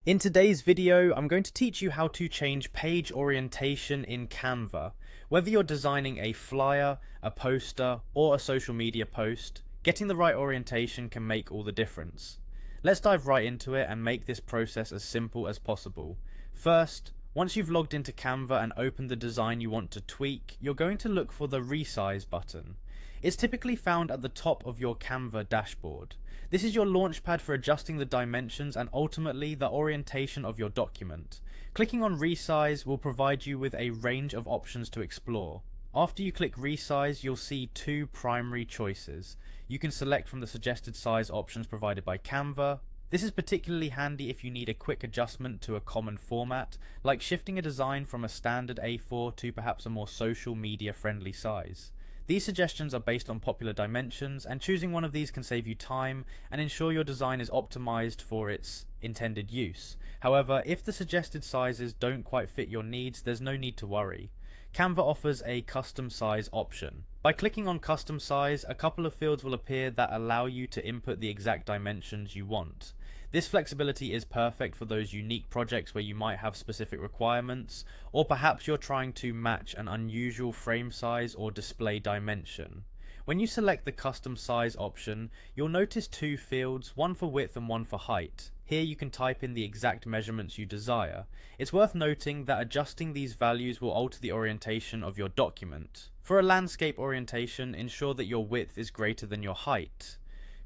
In today's video, I'm going to teach you how to change page orientation in Canva. Whether you're designing a flyer, a poster, or a social media post, getting the right orientation can make all the difference. Let's dive right into it and make this process as simple as possible. First, once you've logged into Canva and opened the design you want to tweak, you're going to look for the Resize button. It's typically found at the top of your Canva dashboard. This is your launchpad for adjusting the dimensions and ultimately the orientation of your document. Clicking on Resize will provide you with a range of options to explore. After you click Resize, you'll see two primary choices. You can select from the suggested size options provided by Canva. This is particularly handy if you need a quick adjustment to a common format, like shifting a design from a standard A4 to perhaps a more social media friendly size. These suggestions are based on popular dimensions, and choosing one of these can save you time and ensure your design is optimized for its intended use. However, if the suggested sizes don't quite fit your needs, there's no need to worry. Canva offers a custom size option. By clicking on custom size, a couple of fields will appear that allow you to input the exact dimensions you want. This flexibility is perfect for those unique projects where you might have specific requirements, or perhaps you're trying to match an unusual frame size or display dimension. When you select the custom size option, you'll notice two fields, one for width and one for height. Here you can type in the exact measurements you desire. It's worth noting that adjusting these values will alter the orientation of your document. For a landscape orientation, ensure that your width is greater than your height.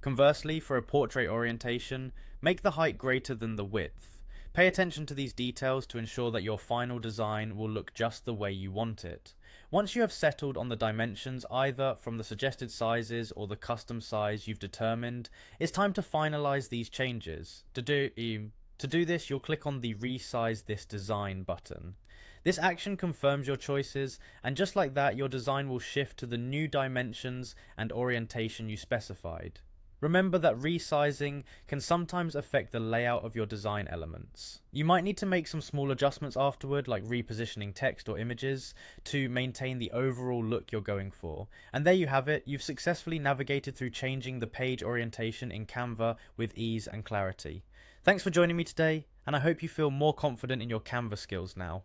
Conversely, for a portrait orientation, make the height greater than the width. Pay attention to these details to ensure that your final design will look just the way you want it. Once you have settled on the dimensions either from the suggested sizes or the custom size you've determined, it's time to finalize these changes. To do this, you'll click on the Resize This Design button. This action confirms your choices, and just like that, your design will shift to the new dimensions and orientation you specified. Remember that resizing can sometimes affect the layout of your design elements. You might need to make some small adjustments afterward, like repositioning text or images, to maintain the overall look you're going for. And there you have it, you've successfully navigated through changing the page orientation in Canva with ease and clarity. Thanks for joining me today, and I hope you feel more confident in your Canva skills now.